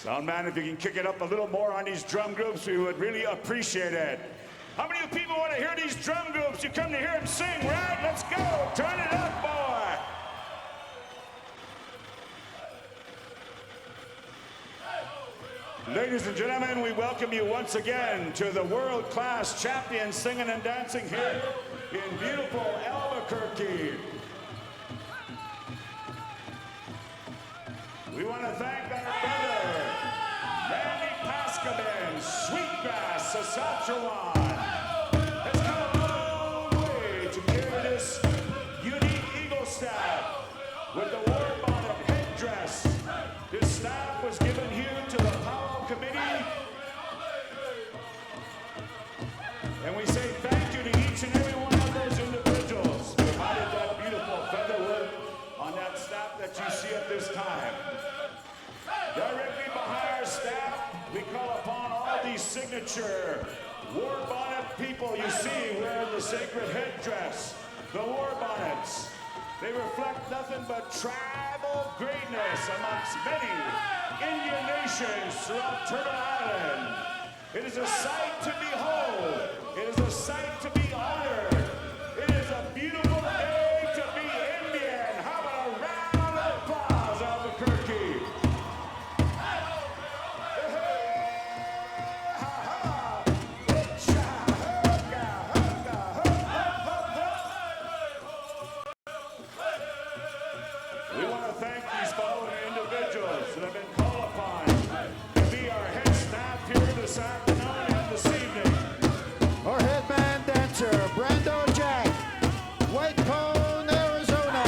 Sound man, if you can kick it up a little more on these drum groups, we would really appreciate it. How many of you people want to hear these drum groups? You come to hear them sing, right? Let's go. Turn it up, boy. Ladies and gentlemen, we welcome you once again to the world-class champion singing and dancing here in beautiful Albuquerque. We want to thank our brother, Randy Pascaman, Sweetgrass, Saskatchewan, has come a long way to carry this unique eagle staff with the war bonnet headdress. This staff was given here to the Pow Wow Committee, and we say thank you to each and every one of those individuals who provided that beautiful featherwork on that staff that you see at this time. Directly behind our staff, we call upon all these signature war bonnet people you see wearing the sacred headdress, the war bonnets. They reflect nothing but tribal greatness amongst many Indian nations throughout Turtle Island. It is a sight to behold. It is a sight to be honored. It is a beautiful day to be Indian. How about a round of applause, Albuquerque? We want to thank these following individuals that have been called upon to be our head staff here this afternoon and this evening. Our headman dancer, Brando Jack, White Cone, Arizona.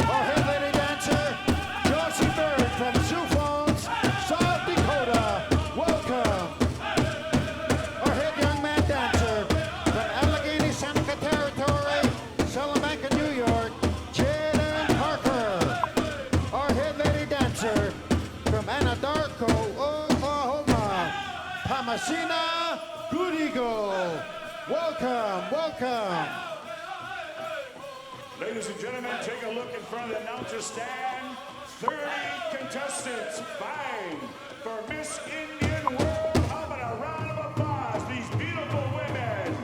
Our head lady dancer, Josie Bird from Sioux Falls, South Dakota. Welcome. Our head young man dancer from Allegheny, Seneca Territory, Salamanca, New York, Jaden Parker. Our head lady dancer from Anadarko, Oklahoma, Thomasina Good Eagle. Welcome, welcome. Ladies and gentlemen, take a look in front of the announcer stand. 30 contestants vying for Miss Indian World. How about a round of applause? These beautiful women.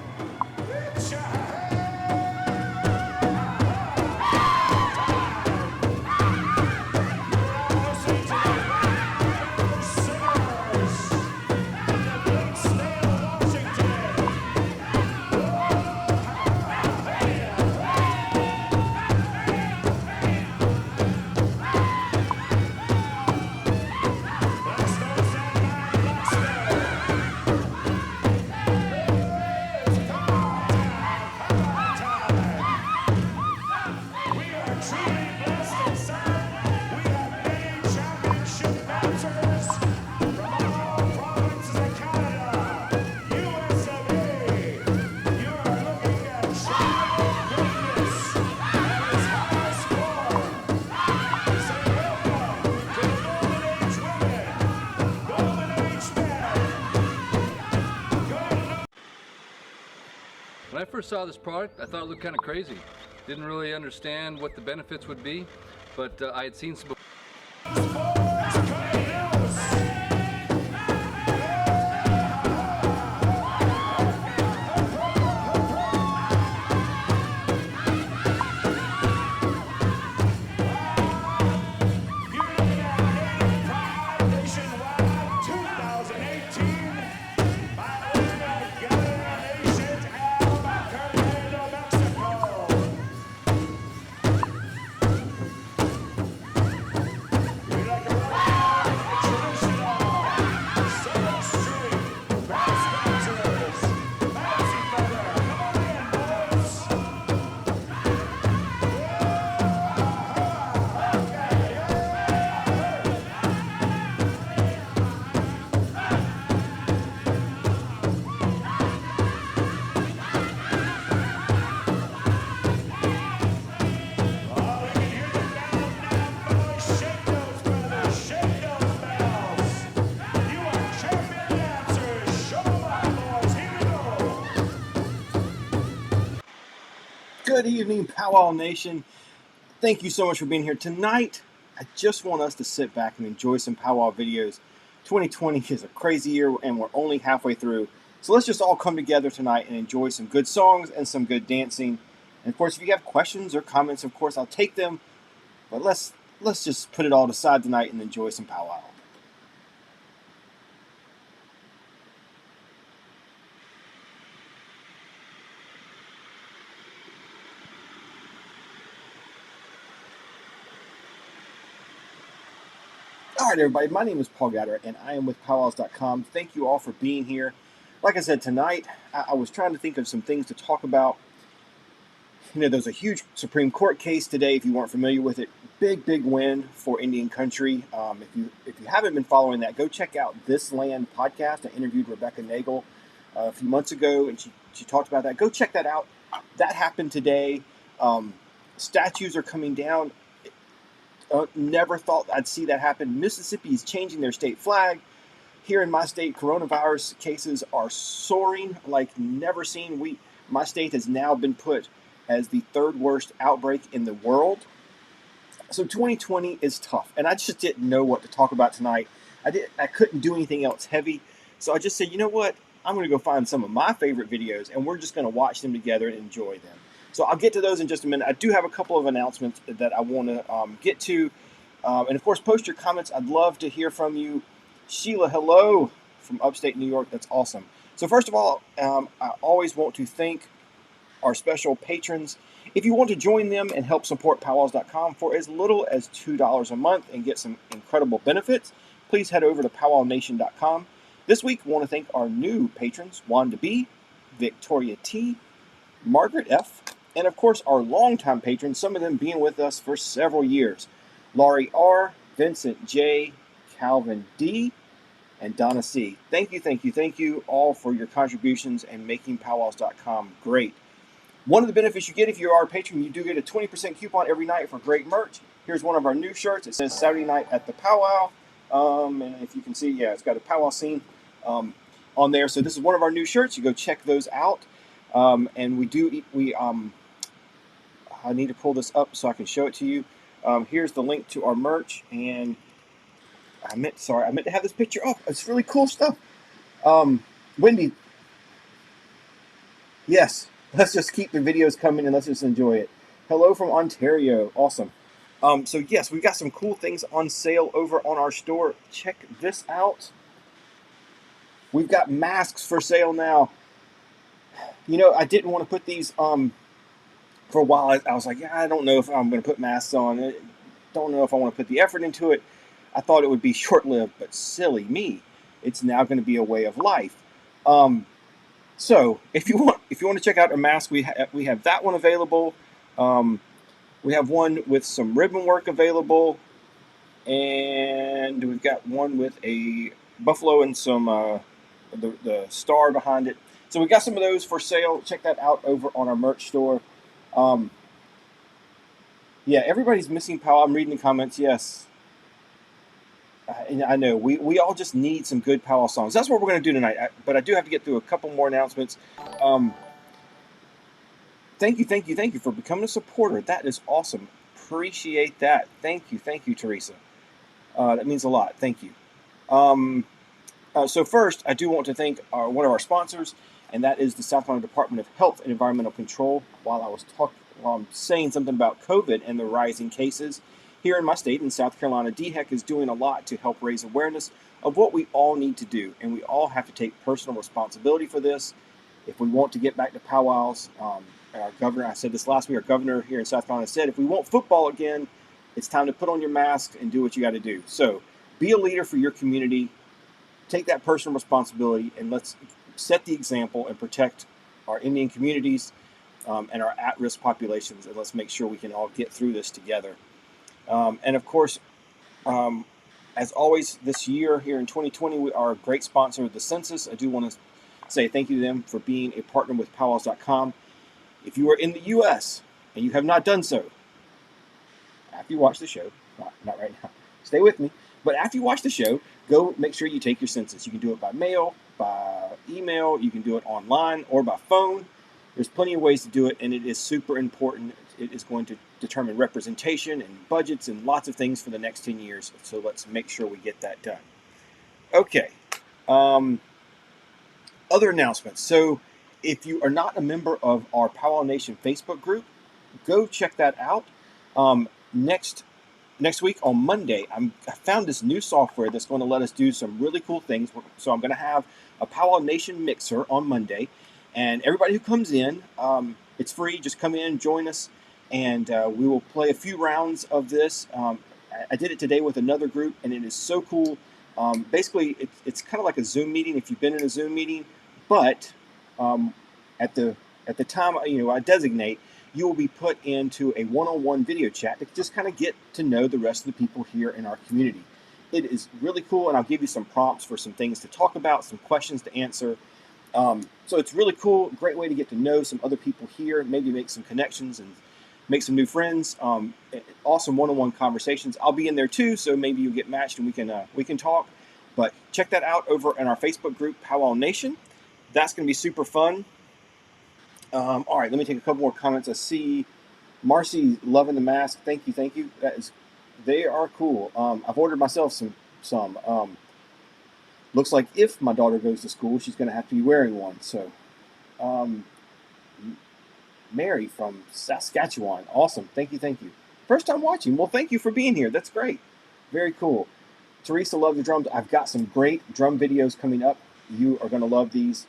When I first saw this product, I thought it looked kind of crazy. Didn't really understand what the benefits would be, but I had seen some. Good evening, Pow Wow Nation. Thank you so much for being here tonight. I just want us to sit back and enjoy some powwow videos. 2020 is a crazy year, and we're only halfway through. So let's just all come together tonight and enjoy some good songs and some good dancing. And of course, if you have questions or comments, of course, I'll take them. But let's just put it all aside tonight and enjoy some powwow. All right, everybody, my name is Paul Gatter, and I am with PowWows.com. Thank you all for being here. Like I said, tonight, I was trying to think of some things to talk about. You know, there's a huge Supreme Court case today, if you weren't familiar with it. Big win for Indian country. If you haven't been following that, go check out This Land podcast. I interviewed Rebecca Nagel a few months ago, and she talked about that. Go check that out. That happened today. Statues are coming down. Never thought I'd see that happen. Mississippi is changing their state flag. Here in my state, coronavirus cases are soaring like never seen. My state has now been put as the third worst outbreak in the world. So 2020 is tough, and I just didn't know what to talk about tonight. I couldn't do anything else heavy, so I just said, you know what? I'm going to go find some of my favorite videos, and we're just going to watch them together and enjoy them. So I'll get to those in just a minute. I do have a couple of announcements that I want to get to. And of course, post your comments. I'd love to hear from you. Sheila, hello from upstate New York. That's awesome. So first of all, I always want to thank our special patrons. If you want to join them and help support PowWows.com for as little as $2 a month and get some incredible benefits, please head over to PowWowNation.com. This week, I want to thank our new patrons, Wanda B, Victoria T, Margaret F, and of course our longtime patrons, some of them being with us for several years. Laurie R, Vincent J, Calvin D, and Donna C. Thank you all for your contributions and making PowWows.com great. One of the benefits you get if you are a patron, you do get a 20% coupon every night for great merch. Here's one of our new shirts. It says Saturday night at the powwow. And if you can see, yeah, it's got a powwow scene on there. So this is one of our new shirts. You go check those out. And I need to pull this up so I can show it to you. Here's the link to our merch, and I meant to have this picture up. It's really cool stuff. Wendy, yes, let's just keep the videos coming and let's just enjoy it. Hello from Ontario, awesome. So yes, we've got some cool things on sale over on our store. Check this out. We've got masks for sale now. You know, I didn't want to put these for a while. I was like, yeah, I don't know if I'm going to put masks on. I don't know if I want to put the effort into it. I thought it would be short-lived, but silly me, it's now going to be a way of life. So if you want to check out a mask, we have that one available. We have one with some ribbon work available, and we've got one with a buffalo and some the star behind it. So we got some of those for sale. Check that out over on our merch store. Yeah, everybody's missing powwow. I'm reading the comments. Yes, I know. We all just need some good powwow songs. That's what we're going to do tonight. But I do have to get through a couple more announcements. Thank you for becoming a supporter. That is awesome. Appreciate that. Thank you, Teresa. That means a lot. Thank you. So first, I do want to thank one of our sponsors, and that is the South Carolina Department of Health and Environmental Control. While I'm saying something about COVID and the rising cases here in my state in South Carolina, DHEC is doing a lot to help raise awareness of what we all need to do, and we all have to take personal responsibility for this if we want to get back to powwows. Our governor, I said this last week, our governor here in South Carolina said, if we want football again, it's time to put on your mask and do what you got to do. So be a leader for your community, take that personal responsibility, and let's set the example and protect our Indian communities and our at-risk populations, and let's make sure we can all get through this together. And of course, as always, this year here in 2020, we are a great sponsor of the census. I do want to say thank you to them for being a partner with PowWows.com. If you are in the U.S. and you have not done so, after you watch the show, not right now, stay with me, but after you watch the show, go make sure you take your census. You can do it by mail, by email, you can do it online, or by phone. There's plenty of ways to do it, and it is super important. it is going to determine representation and budgets and lots of things for the next 10 years. So let's make sure we get that done. Okay. Other announcements. So if you are not a member of our Pow Wow Nation Facebook group, go check that out. Next week on Monday, I found this new software that's going to let us do some really cool things. So I'm going to have a Pow Wow Nation mixer on Monday, and everybody who comes in, it's free. Just come in, join us, and we will play a few rounds of this. I did it today with another group, and it is so cool. Basically, it's kind of like a Zoom meeting if you've been in a Zoom meeting, but at the time I designate, you will be put into a one-on-one video chat to just kind of get to know the rest of the people here in our community. It is really cool, and I'll give you some prompts for some things to talk about, some questions to answer. So it's really cool, great way to get to know some other people here, maybe make some connections and make some new friends. Awesome one-on-one conversations. I'll be in there too, so maybe you'll get matched and we can talk. But check that out over in our Facebook group, Pow Wow Nation. That's going to be super fun. All right, let me take a couple more comments. I see Marcy loving the mask. Thank you. They are cool. I've ordered myself some. Looks like if my daughter goes to school, she's going to have to be wearing one. So, Mary from Saskatchewan. Awesome. Thank you. First time watching. Well, thank you for being here. That's great. Very cool. Teresa, love the drums. I've got some great drum videos coming up. You are going to love these.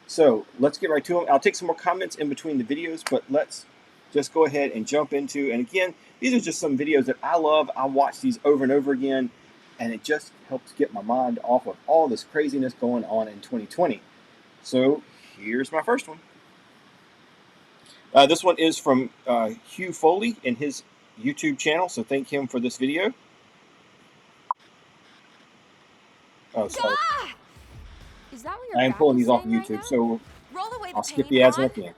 So let's get right to them. I'll take some more comments in between the videos, but let's just go ahead and jump into, and again, these are just some videos that I love. I watch these over and over again, and it just helps get my mind off of all this craziness going on in 2020. So here's my first one. This one is from Hugh Foley in his YouTube channel, so thank him for this video. Oh, sorry. Is that what you're I am pulling these off of practicing YouTube, right so now? Roll away the I'll skip paint, the ads when I Ron. can.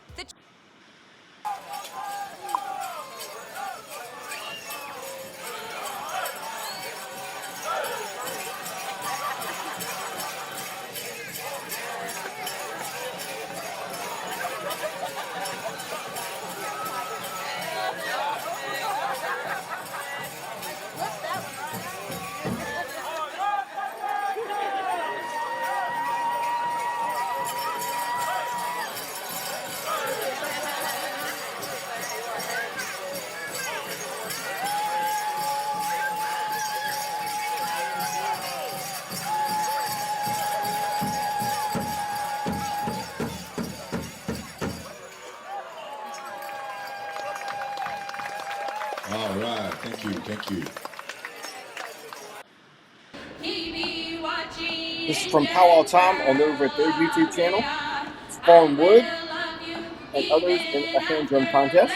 All right, thank you. This is from Pow Wow Tom on over at their YouTube channel. It's Farm Wood and others in a hand drum contest.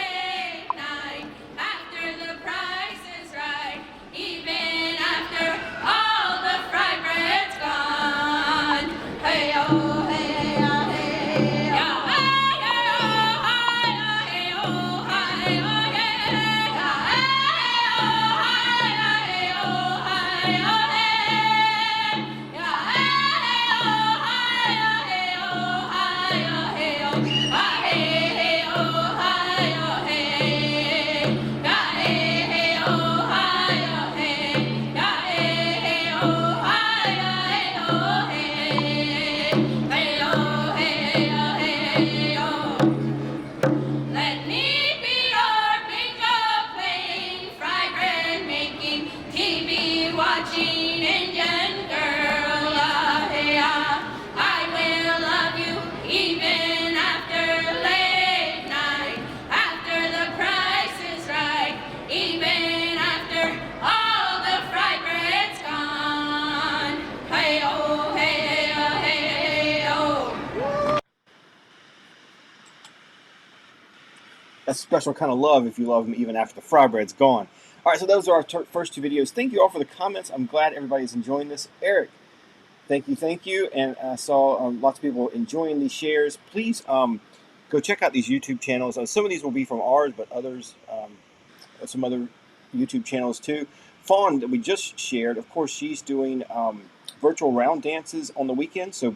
That's a special kind of love if you love them even after the fry bread's gone. All right, so those are our first two videos. Thank you all for the comments. I'm glad everybody's enjoying this. Eric, thank you. And I saw lots of people enjoying these shares. Please go check out these YouTube channels. Some of these will be from ours, but others, some other YouTube channels too. Fawn, that we just shared, of course, she's doing virtual round dances on the weekend, so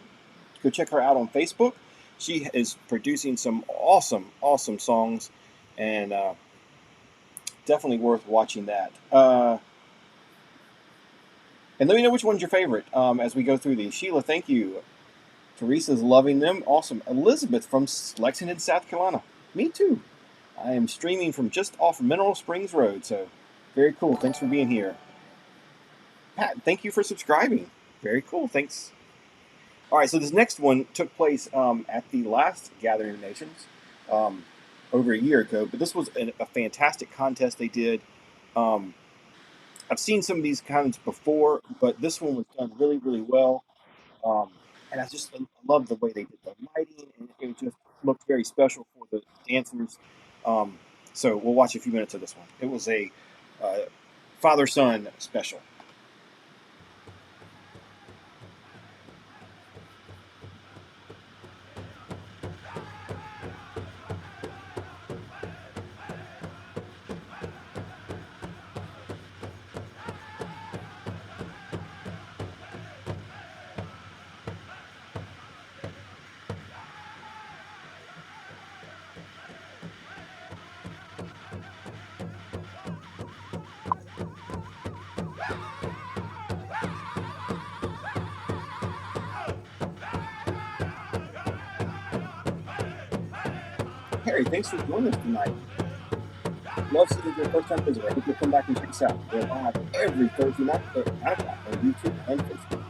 go check her out on Facebook. She is producing some awesome songs. and definitely worth watching that. And let me know which one's your favorite as we go through these. Sheila, thank you. Teresa's loving them. Awesome. Elizabeth from Lexington, South Carolina. Me too. I am streaming from just off Mineral Springs Road, so very cool. Thanks for being here. Pat, thank you for subscribing. Very cool. Thanks. All right, so this next one took place at the last Gathering of Nations over a year ago, but this was a fantastic contest they did. I've seen some of these kinds before, but this one was done really, really well. And I just love the way they did the lighting, and it just looked very special for the dancers. So we'll watch a few minutes of this one. It was a father-son special. Harry, thanks for joining us tonight. Love seeing your first time visitor. I hope you'll come back and check us out. We're live every Thursday night at 9 o'clock on YouTube and Facebook.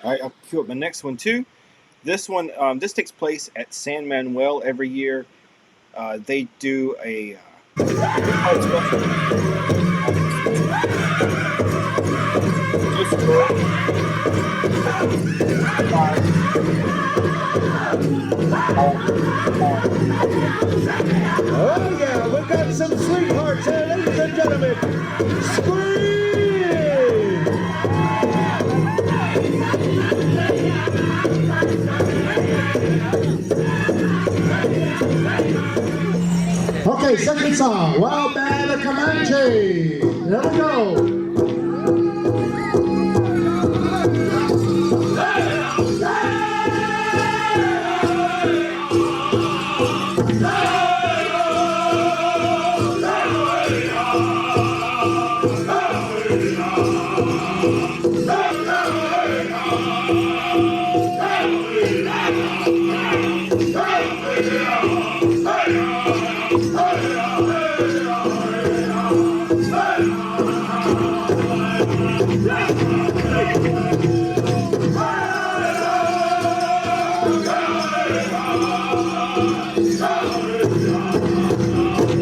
All right, I'll queue up my next one too. This one, this takes place at San Manuel every year. They do a Oh yeah, we got some sweethearts here, ladies and gentlemen. Scream! Okay, second song, Wild Band of Comanche. Here we go.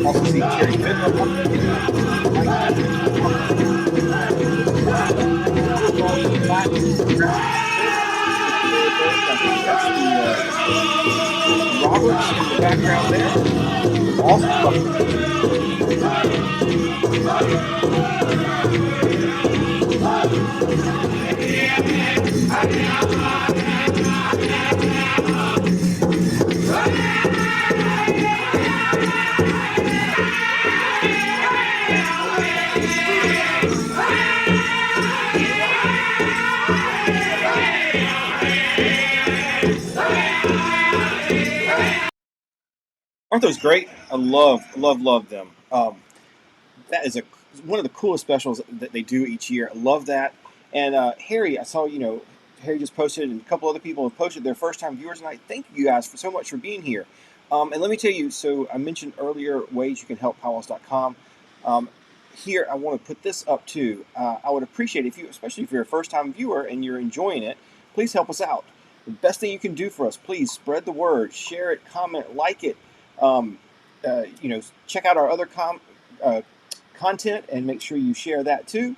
also see Terry Fiddler. Roberts in the background there. Awesome. Aren't those great? I love them. That is one of the coolest specials that they do each year. I love that. And Harry, I saw, Harry just posted, and a couple other people have posted their first-time viewers tonight. Thank you guys so much for being here. And let me tell you, so I mentioned earlier ways you can help PowWows.com. Here, I want to put this up too. I would appreciate if you, especially if you're a first-time viewer and you're enjoying it, please help us out. The best thing you can do for us, please spread the word, share it, comment, like it. Check out our other content and make sure you share that too.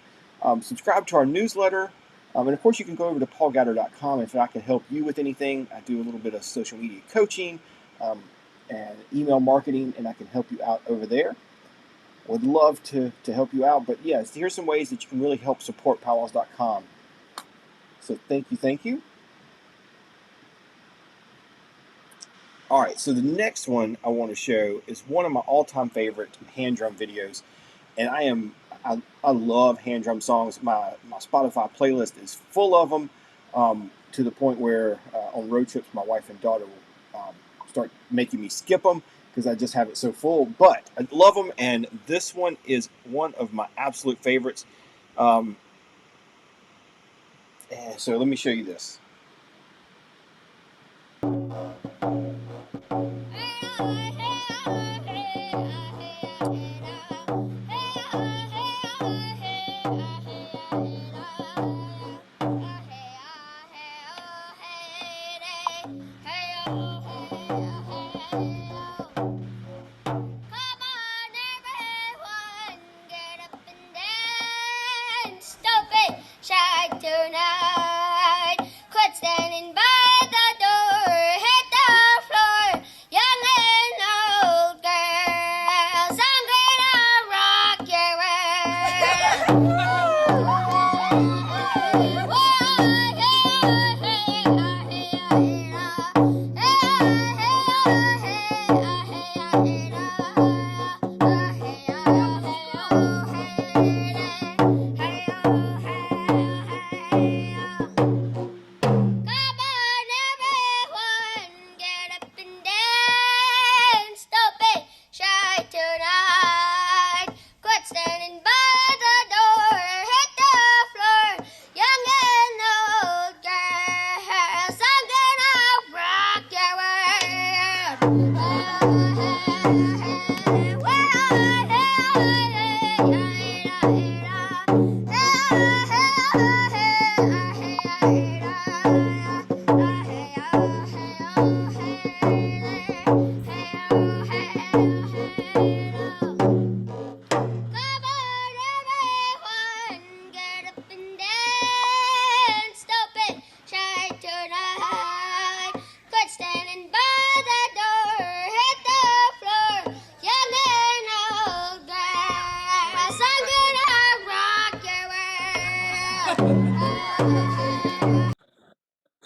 Subscribe to our newsletter. And of course, you can go over to PowGatter.com if I can help you with anything. I do a little bit of social media coaching and email marketing, and I can help you out over there. Would love to help you out. But yes, here's some ways that you can really help support PowWows.com. So thank you. All right, so the next one I want to show is one of my all-time favorite hand drum videos. And I love hand drum songs. My Spotify playlist is full of them, to the point where on road trips, my wife and daughter will start making me skip them because I just have it so full. But I love them, and this one is one of my absolute favorites. And so let me show you this. Tonight, quit standing by the door, hit the floor, young and old girls, I'm gonna rock your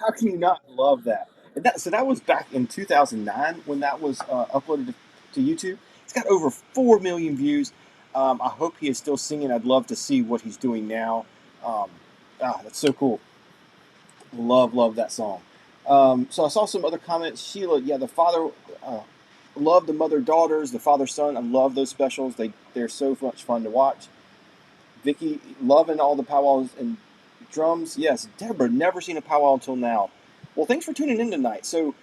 How can you not love that? So that was back in 2009 when that was uploaded to YouTube. It's got over 4 million views. I hope he is still singing. I'd love to see what he's doing now. That's so cool. Love that song. So I saw some other comments. Sheila, yeah, the father, love the mother-daughters, the father-son. I love those specials. They're so much fun to watch. Vicky, loving all the powwows and drums. Yes, Deborah, never seen a powwow until now. Well, thanks for tuning in tonight. So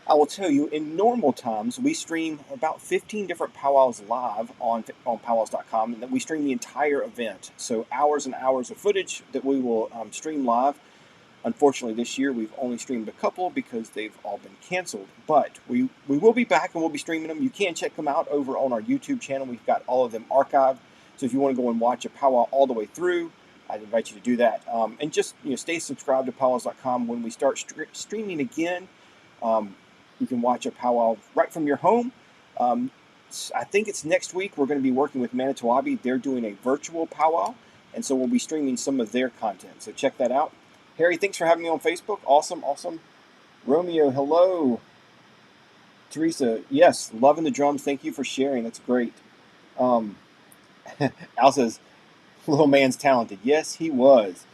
I will tell you, in normal times, we stream about 15 different powwows live on PowWows.com, and that we stream the entire event. So hours and hours of footage that we will stream live. Unfortunately, this year we've only streamed a couple because they've all been canceled. But we will be back and we'll be streaming them. You can check them out over on our YouTube channel. We've got all of them archived. So if you want to go and watch a powwow all the way through, I'd invite you to do that. And just stay subscribed to PowWows.com. When we start streaming again, you can watch a powwow right from your home. I think it's next week. We're going to be working with Manitowoc. They're doing a virtual powwow, and so we'll be streaming some of their content. So check that out. Harry, thanks for having me on Facebook. Awesome. Romeo, hello. Teresa, yes, loving the drums. Thank you for sharing. That's great. Al says, little man's talented. Yes, he was.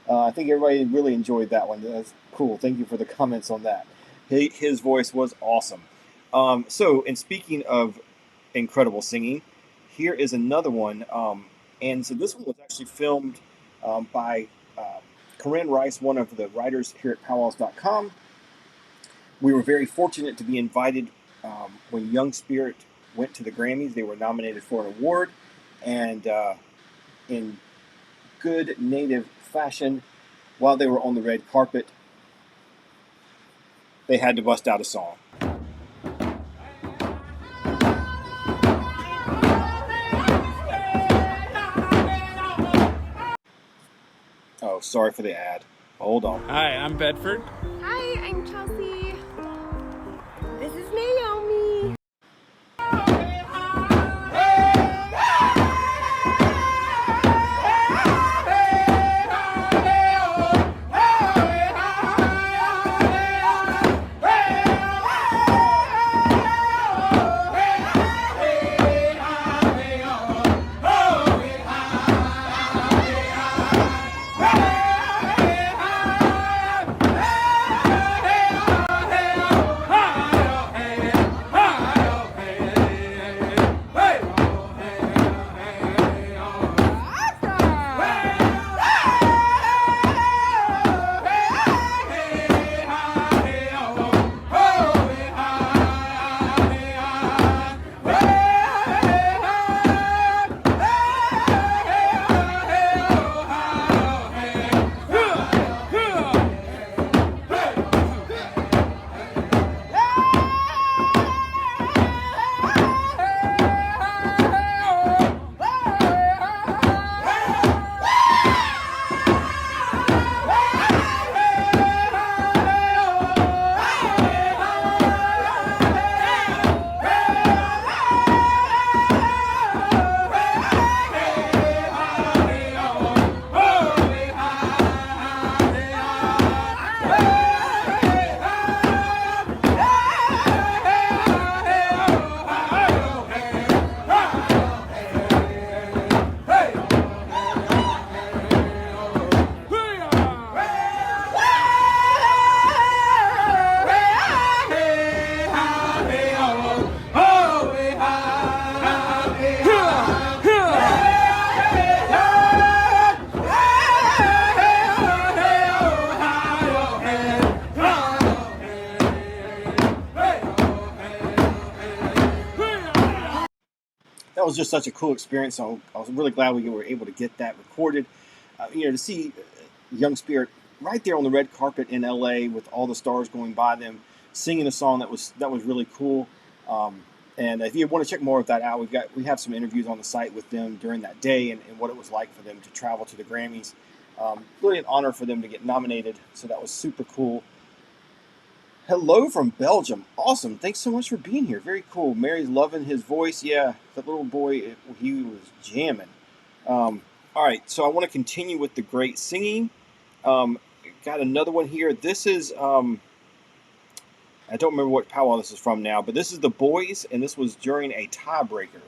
I think everybody really enjoyed that one. That's cool. Thank you for the comments on that. His voice was awesome. And speaking of incredible singing, here is another one. And so this one was actually filmed by Corinne Rice, one of the writers here at PowWows.com. We were very fortunate to be invited when Young Spirit went to the Grammys. They were nominated for an award, and in good native fashion, while they were on the red carpet, they had to bust out a song. Oh, sorry for the ad. Hold on. Hi, I'm Bedford. Hi, I'm Chelsea. This is Naomi. That was just such a cool experience. So I was really glad we were able to get that recorded. To see Young Spirit right there on the red carpet in LA with all the stars going by them, singing a song that was really cool. And if you want to check more of that out, we have some interviews on the site with them during that day and what it was like for them to travel to the Grammys. Really an honor for them to get nominated. So that was super cool. Hello from Belgium. Awesome. Thanks so much for being here. Very cool. Mary's loving his voice. Yeah, that little boy, he was jamming. All right, so I want to continue with the great singing. Got another one here. This is, I don't remember what powwow this is from now, but this is The Boys, and this was during a tiebreaker.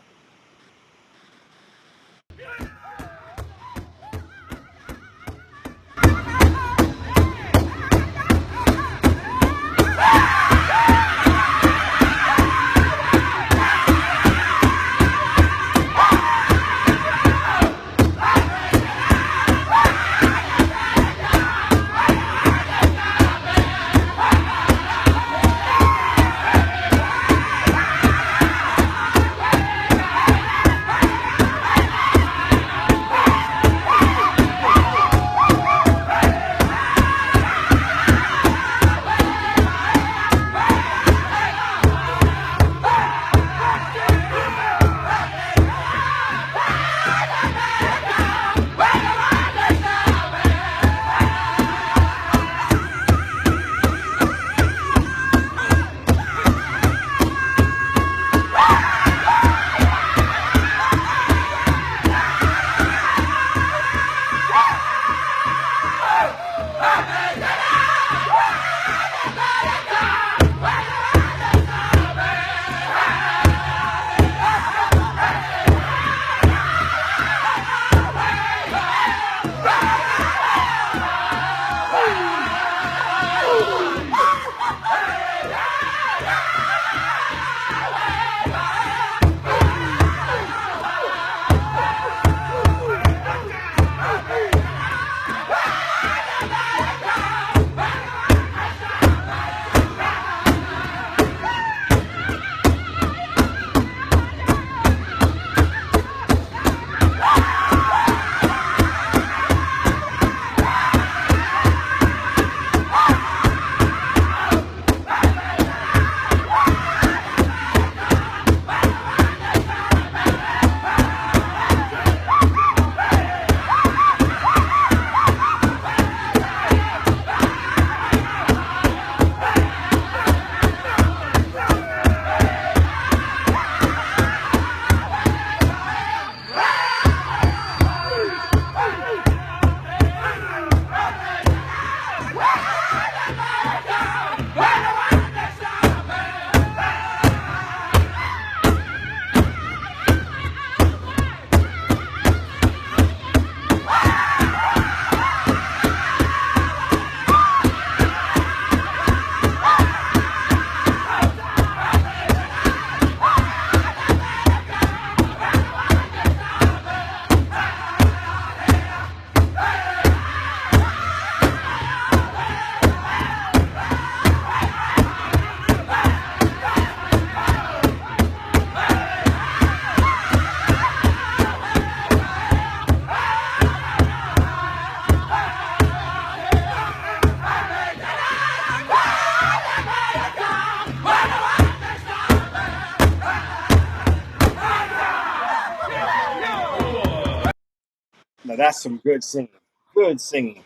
Now that's some good singing. Good singing.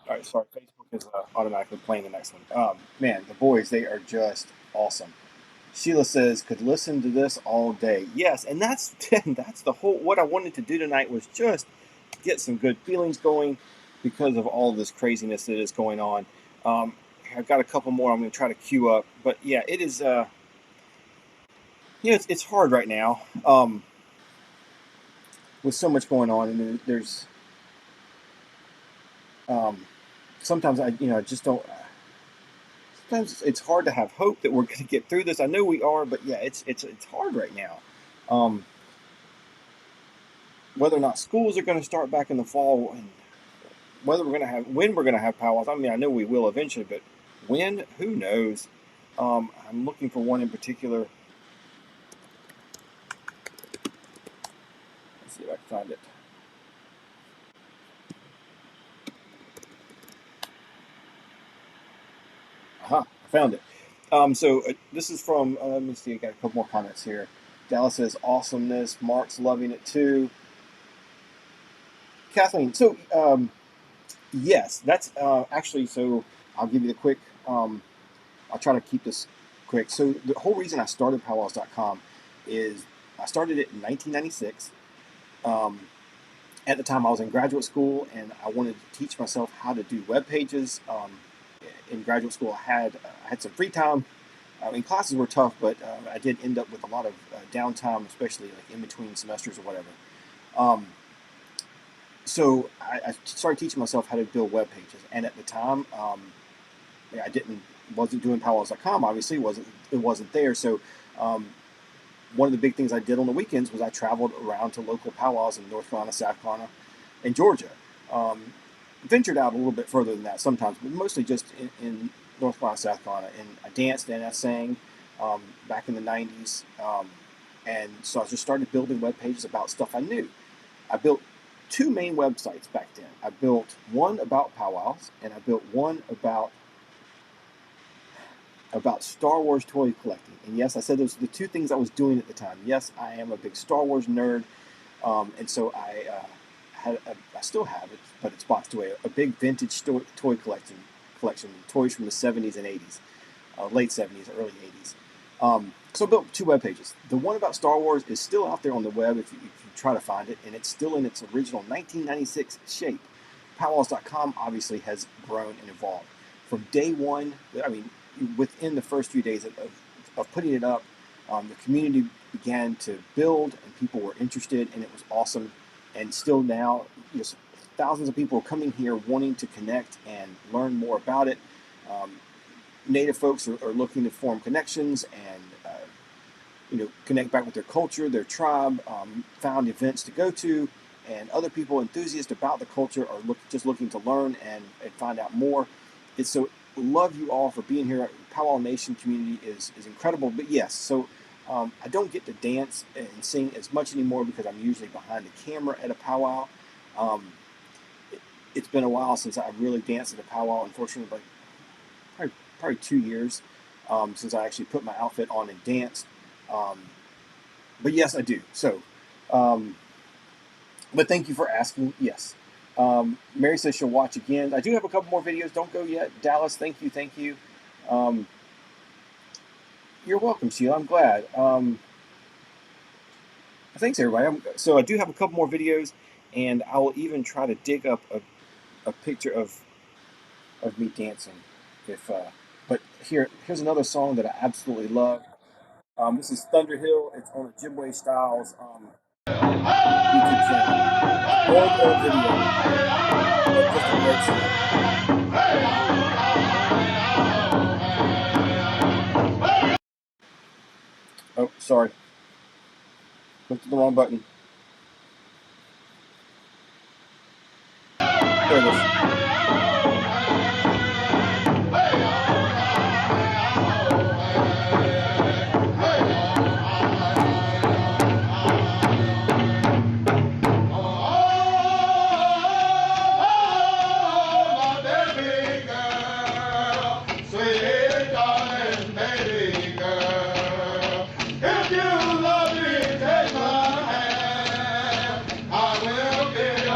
All right, sorry, Facebook is automatically playing the next one. Man, the boys, they are just awesome. Sheila says, could listen to this all day. Yes, and that's that's the whole, what I wanted to do tonight was just get some good feelings going because of all this craziness that is going on. I've got a couple more I'm going to try to queue up. But yeah, it is, it's hard right now with so much going on. And there's, sometimes I just don't, sometimes it's hard to have hope that we're going to get through this. I know we are, but yeah, it's hard right now. Whether or not schools are going to start back in the fall, and when we're going to have powwows. I mean, I know we will eventually, but when? Who knows? I'm looking for one in particular. Let's see if I can find it. Aha, I found it. So this is from, let me see, I got a couple more comments here. Dallas says, awesomeness. Mark's loving it too. Kathleen, so yes, that's actually, so I'll give you the quick, I'll try to keep this quick. So the whole reason I started PowWows.com is I started it in 1996. At the time I was in graduate school and I wanted to teach myself how to do web pages. In graduate school I had some free time. Classes were tough, but I did end up with a lot of downtime, especially like in between semesters or whatever. So I started teaching myself how to build web pages, and at the time, I wasn't doing PowWows.com. Obviously, it wasn't there. So one of the big things I did on the weekends was I traveled around to local powwows in North Carolina, South Carolina, and Georgia. Ventured out a little bit further than that sometimes, but mostly just in North Carolina, South Carolina. And I danced and I sang back in the 90s, and so I just started building web pages about stuff I knew. I built 2 main websites back then. I built one about powwows, and I built one about Star Wars toy collecting. And yes, I said those are the 2 things I was doing at the time. Yes, I am a big Star Wars nerd, and so I still have it, but it's boxed away. A big vintage toy collection, toys from the 70s and 80s, late 70s, early 80s. So I built 2 web pages. The one about Star Wars is still out there on the web if you try to find it, and it's still in its original 1996 shape. PowWows.com obviously has grown and evolved. From day one, I mean, within the first few days of putting it up, the community began to build, and people were interested, and it was awesome. And still now, thousands of people are coming here wanting to connect and learn more about it. Native folks are looking to form connections and connect back with their culture, their tribe, found events to go to, and other people enthusiasts about the culture are just looking to learn and find out more. So love you all for being here. Powwow Nation community is incredible. But yes, so I don't get to dance and sing as much anymore because I'm usually behind the camera at a powwow. It's been a while since I've really danced at a powwow. Unfortunately, probably 2 years since I actually put my outfit on and danced. But yes, I do. So, but thank you for asking. Yes. Mary says she'll watch again. I do have a couple more videos. Don't go yet. Dallas, thank you. You're welcome, Sheila. I'm glad. Thanks, everybody. So I do have a couple more videos, and I will even try to dig up a picture of me dancing. But here's another song that I absolutely love. This is Thunderhill. It's on Ojibwe Styles YouTube channel. Old video. But just a great song. Oh, sorry. Clicked the wrong button. There it is. If you love me, take my hand. I will give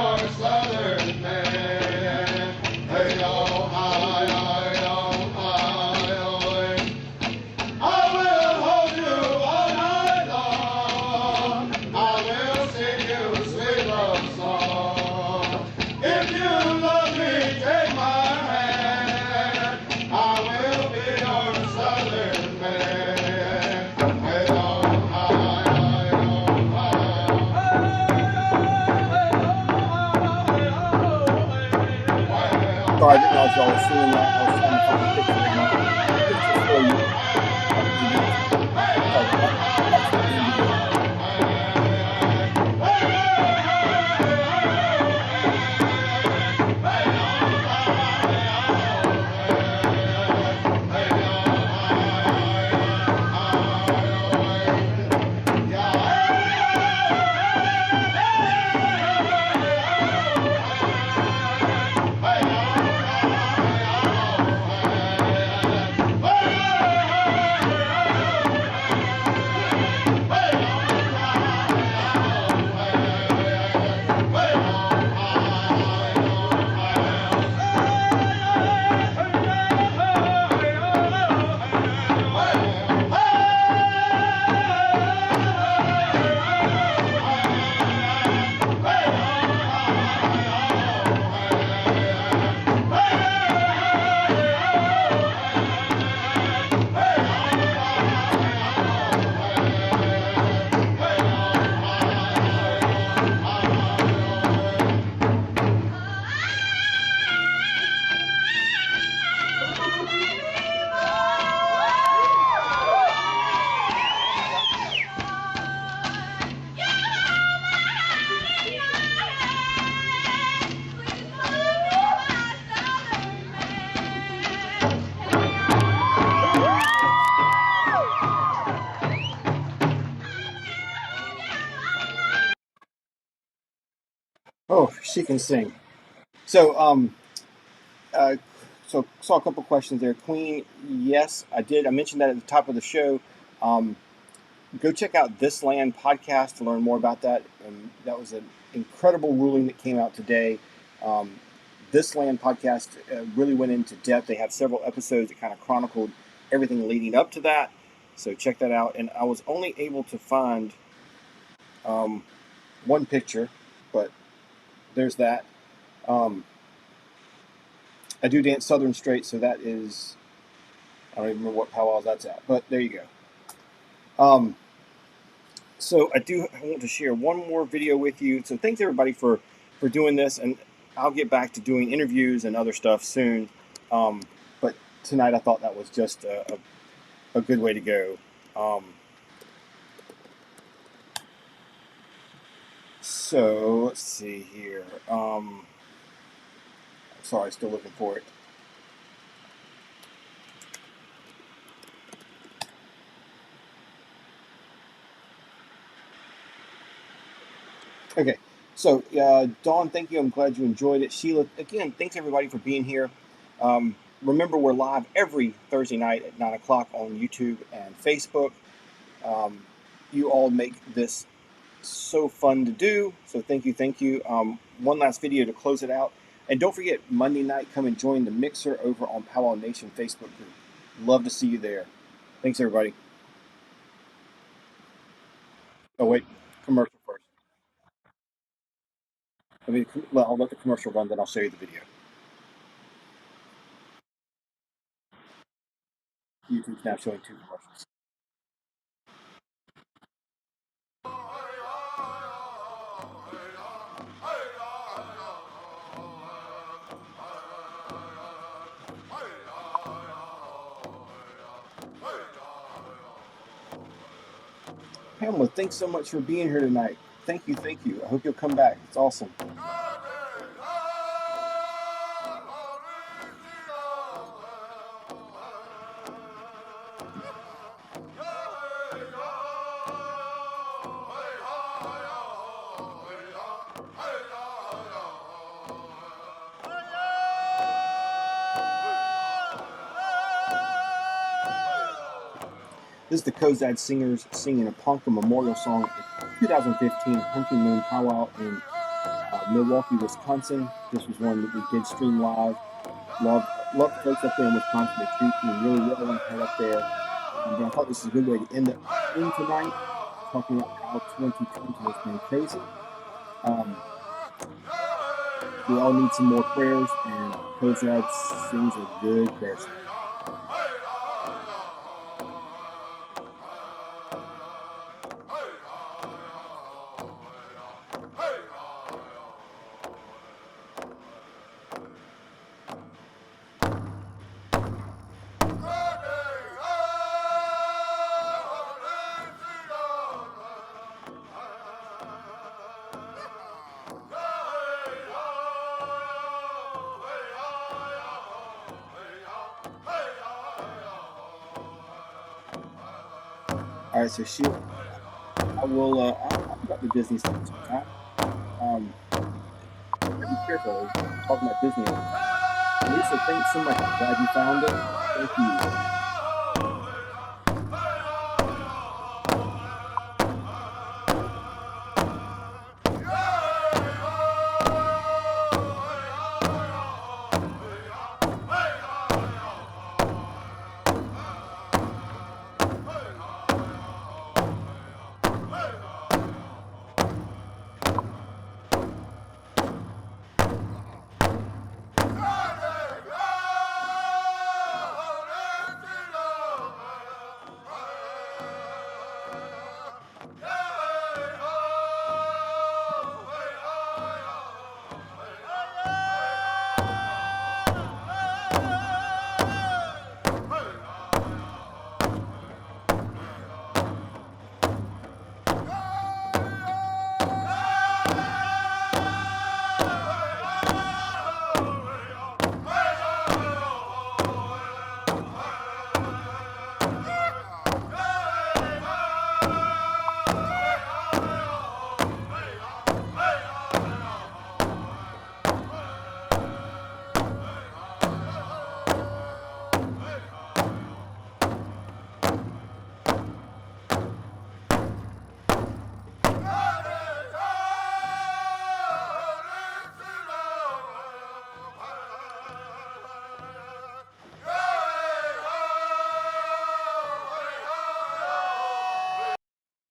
Sorry, I didn't realize y'all were seeing that. I was trying to find a picture for you. Sorry about that. Back to the main video. Oh, she can sing. So, uh, so saw a couple questions there. Queen, yes, I did. I mentioned that at the top of the show. Um, Go check out This Land podcast to learn more about that. That was an incredible ruling that came out today. Um, This Land podcast really went into depth. They have several episodes that kind of chronicled everything leading up to that. So check that out. And I was only able to find one picture, but there's that. I do dance Southern Straight, so that is, I don't even remember what powwows that's at, but there you go. So I want to share one more video with you. So thanks everybody for doing this, and I'll get back to doing interviews and other stuff soon. But tonight I thought that was just a good way to go. So let's see here. Sorry, still looking for it. Okay, so Dawn, thank you. I'm glad you enjoyed it. Sheila, again, thanks everybody for being here. Remember, we're live every Thursday night at 9 o'clock on YouTube and Facebook. You all make this so fun to do, so thank you, thank you. One last video to close it out. And don't forget, Monday night, come and join the Mixer over on Powwow Nation Facebook group. Love to see you there. Thanks, everybody. Oh, wait, commercial first. I'll let the commercial run, then I'll show you the video. YouTube's now showing 2 commercials. Pamela, thanks so much for being here tonight. Thank you, thank you. I hope you'll come back. It's awesome. This is the Kozad Singers singing a Ponca Memorial song in 2015 Hunting Moon Powwow in Milwaukee, Wisconsin. This was one that we did stream live. Love the folks up there in Wisconsin. They treat me really well when I head up there. And I thought this is a good way to end the stream tonight, talking about how 2020 has been crazy. We all need some more prayers, and Kozad sings a good prayer song. right, so Sheila, I will. I'll talk about the Disney stuff. Be careful talking about Disney. Lisa, thanks so much. I'm glad you found it. Thank you.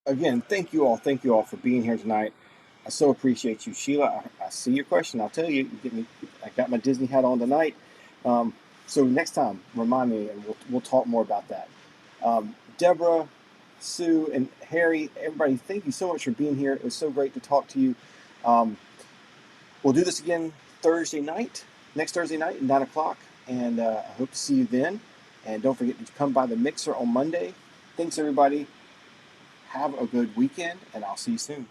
Again, thank you all. Thank you all for being here tonight. I so appreciate you, Sheila. I see your question. I'll tell you. I got my Disney hat on tonight. So next time, remind me, and we'll talk more about that. Deborah, Sue, and Harry, everybody, thank you so much for being here. It was so great to talk to you. We'll do this again next Thursday night at 9 o'clock, and I hope to see you then. And don't forget to come by the mixer on Monday. Thanks, everybody. Have a good weekend, and I'll see you soon.